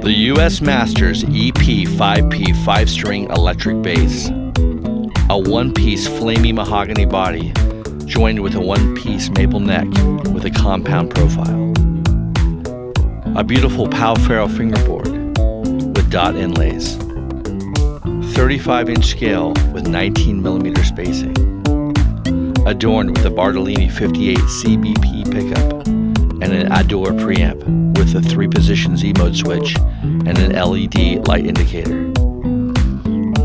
The US Masters EP 5P 5-string electric bass. A one-piece flamey mahogany body joined with a one-piece maple neck with a compound profile. A beautiful Pau-Ferro fingerboard with dot inlays. 35-inch scale with 19mm spacing. Adorned with a Bartolini 58 CBP pickup and an Adore preamp with a 3-position Z-mode switch and an LED light indicator.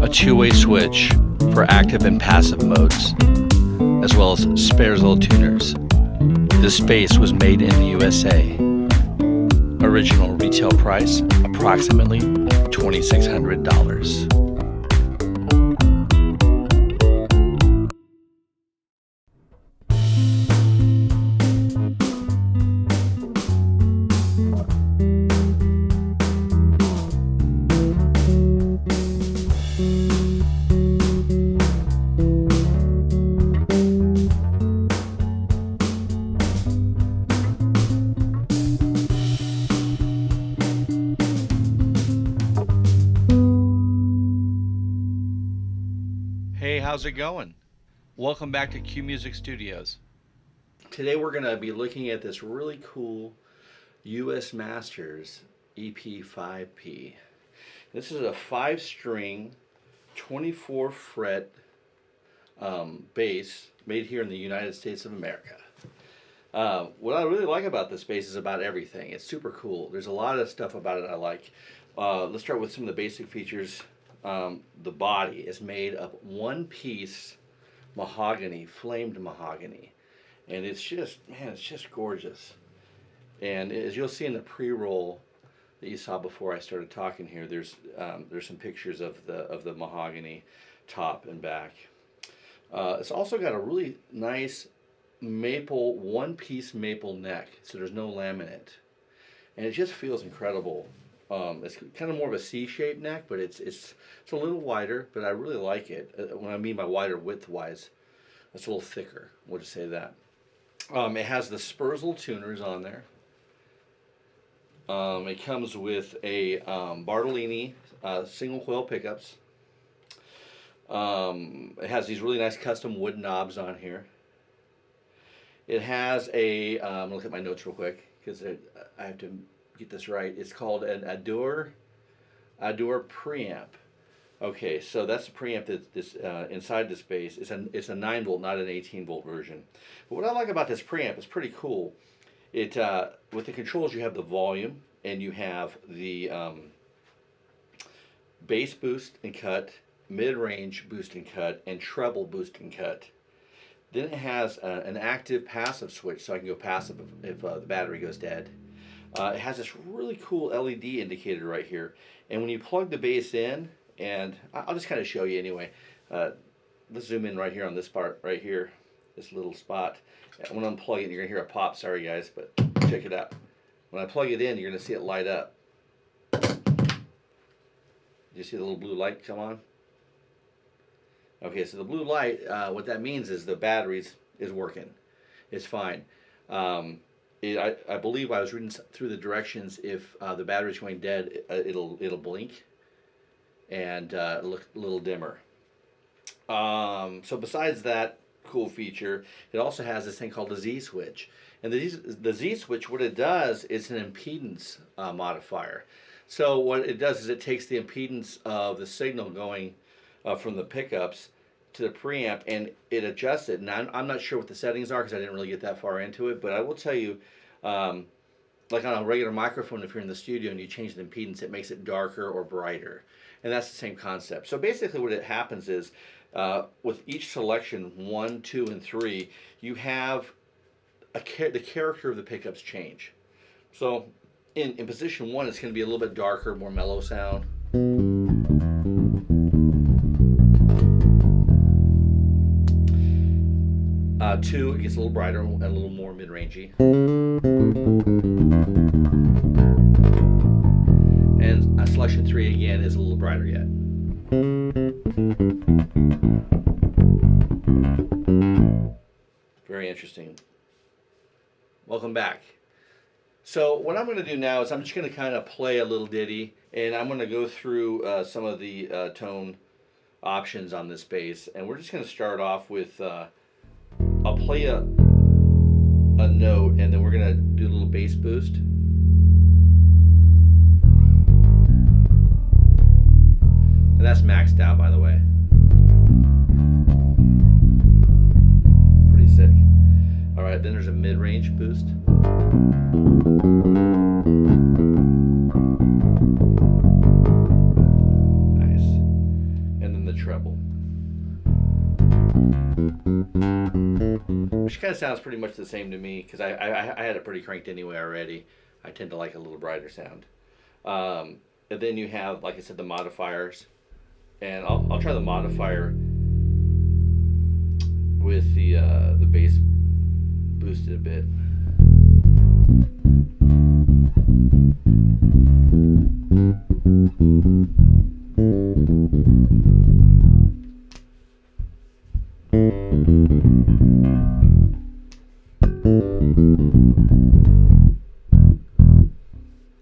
A 2-way switch for active and passive modes, as well as spares little tuners. This bass was made in the USA. Original retail price, approximately $2,600. Hey, how's it going? Welcome back to Kubemusic Studios. Today we're going to be looking at this really cool US Masters EP 5P. This is a 5-string, 24-fret bass made here in the United States of America. What I really like about this bass is about everything. It's super cool. There's a lot of stuff about it I like. Let's start with some of the basic features. The body is made of one-piece mahogany, flamed mahogany, and it's just, man, it's just gorgeous. And as you'll see in the pre-roll that you saw before I started talking here, there's some pictures of the mahogany top and back. It's also got a really nice maple, one-piece maple neck, so there's no laminate, and it just feels incredible. It's kind of more of a C-shaped neck, but it's a little wider, but I really like it. When I mean by wider width-wise, it's a little thicker. We'll just say that. It has the Spurzl tuners on there. It comes with a Bartolini single coil pickups. It has these really nice custom wood knobs on here. It has a, look at my notes real quick because I have to get this right. It's called an Adore preamp. Okay, so that's the preamp that's inside this bass. It's a 9-volt, not an 18-volt version. But what I like about this preamp is pretty cool. It with the controls, you have the volume and you have the bass boost and cut, mid-range boost and cut, and treble boost and cut. Then it has an active passive switch, so I can go passive if the battery goes dead. It has this really cool LED indicator right here, and when you plug the bass in, and I'll just kind of show you anyway. Let's zoom in right here on this part right here, this little spot. When I'm plugging it, you're gonna hear a pop. Sorry guys, but check it out. When I plug it in, you're gonna see it light up. Do you see the little blue light come on? Okay, so the blue light, what that means is the battery is working. It's fine. I believe I was reading through the directions. If the battery's going dead, it'll blink and look a little dimmer. So besides that cool feature, it also has this thing called the Z switch. And the Z switch, what it does is an impedance modifier. So what it does is it takes the impedance of the signal going from the pickups to the preamp, and it adjusts it. Now I'm not sure what the settings are because I didn't really get that far into it, but I will tell you, like on a regular microphone, if you're in the studio and you change the impedance, it makes it darker or brighter, and that's the same concept. So basically what it happens is with each selection 1, 2, and 3, you have the character of the pickups change. So in position 1, it's going to be a little bit darker, more mellow sound. 2, it gets a little brighter and a little more mid-rangey. And selection 3 again is a little brighter yet. Very interesting. Welcome back. So what I'm going to do now is I'm just going to kind of play a little ditty, and I'm going to go through some of the tone options on this bass, and we're just going to start off with I'll play a note, and then we're going to do a little bass boost. And that's maxed out, by the way. Pretty sick. All right, then there's a mid-range boost. Nice. And then the treble. Which kind of sounds pretty much the same to me, because I had it pretty cranked anyway already. I tend to like a little brighter sound. And then you have, like I said, the modifiers. And I'll try the modifier with the bass boosted a bit.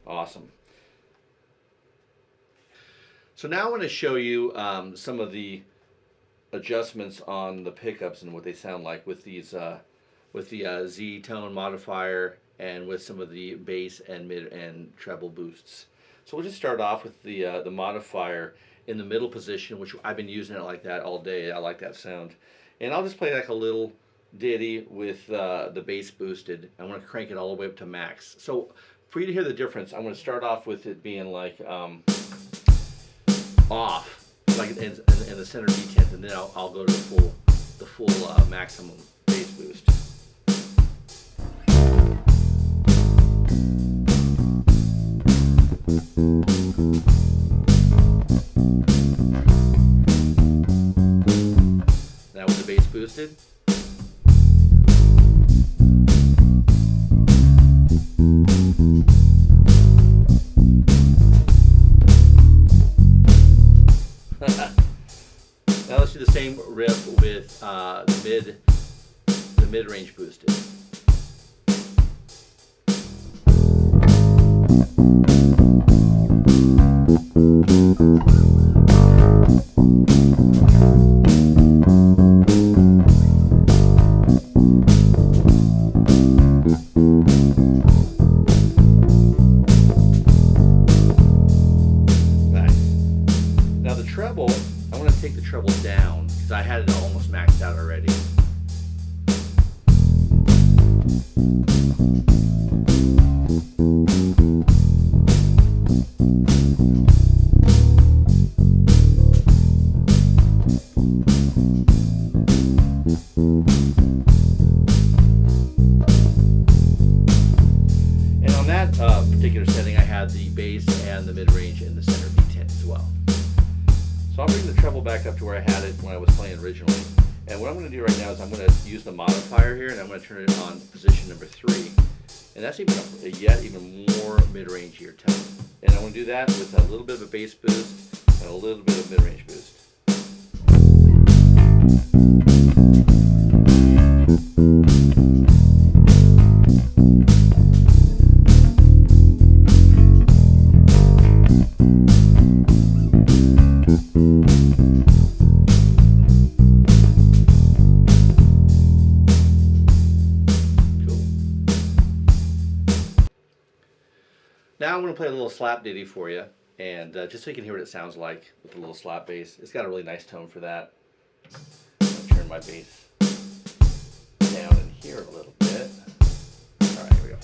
Awesome. So now I want to show you some of the adjustments on the pickups and what they sound like with these with the Z tone modifier and with some of the bass and mid and treble boosts. So we'll just start off with the modifier in the middle position, which I've been using it like that all day. I like that sound, and I'll just play like a little ditty with the bass boosted. I want to crank it all the way up to max. So for you to hear the difference, I'm going to start off with it being like off, like in the center D10, and then I'll go to the full maximum bass boost. Now with the bass boosted. Now let's do the same riff with the mid-range boosted. Treble, I want to take the treble down because I had it almost maxed out already. And on that particular setting, I had the bass and the mid-range in the center B10 as well. So I'll bring the treble back up to where I had it when I was playing originally. And what I'm going to do right now is I'm going to use the modifier here, and I'm going to turn it on position number 3. And that's even even more mid-rangier tone. And I want to do that with a little bit of a bass boost and a little bit of mid-range boost. Now I'm going to play a little slap ditty for you, and just so you can hear what it sounds like with a little slap bass. It's got a really nice tone for that. I'm going to turn my bass down in here a little bit. All right, here we go.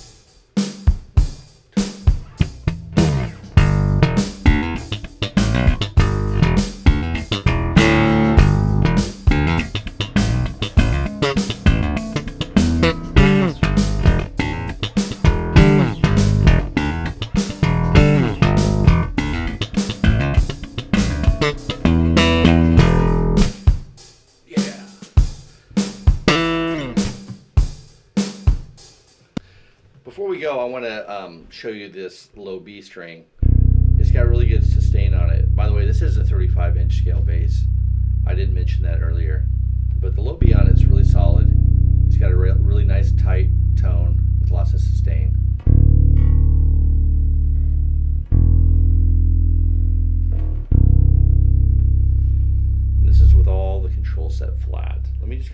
Before we go, I want to show you this low B string. It's got really good sustain on it. By the way, this is a 35-inch scale bass. I didn't mention that earlier. But the low B on it is really solid. It's got a really nice tight tone with lots of sustain.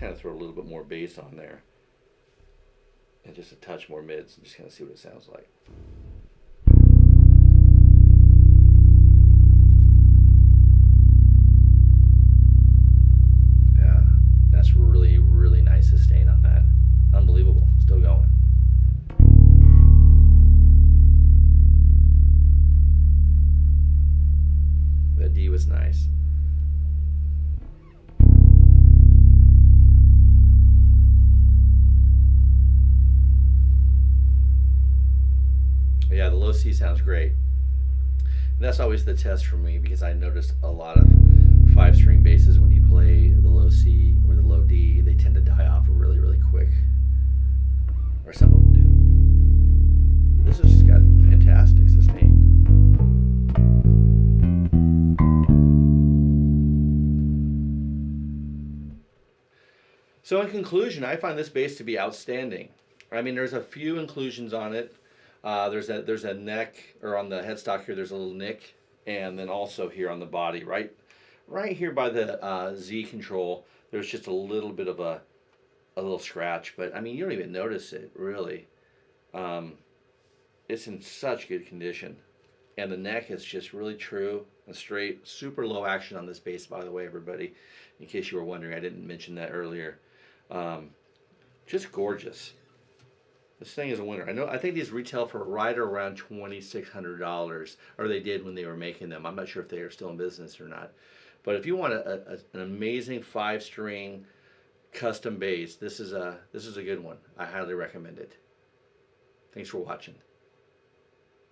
kind of throw a little bit more bass on there. And just a touch more mids and just kind of see what it sounds like. Yeah, that's really, really nice sustain on that. Unbelievable. Still going. That D was nice. Yeah, the low C sounds great. And that's always the test for me because I notice a lot of 5-string basses when you play the low C or the low D, they tend to die off really, really quick. Or some of them do. This has just got fantastic sustain. So in conclusion, I find this bass to be outstanding. I mean, there's a few inclusions on it. There's a neck, or on the headstock here, there's a little nick, and then also here on the body, right here by the Z control, there's just a little bit of a little scratch, but I mean, you don't even notice it really. It's in such good condition, and the neck is just really true and straight. Super low action on this bass, by the way, everybody. In case you were wondering, I didn't mention that earlier. Just gorgeous. This thing is a winner. I think these retail for right around $2,600, or they did when they were making them. I'm not sure if they are still in business or not. But if you want an amazing 5-string custom bass, this is a good one. I highly recommend it. Thanks for watching.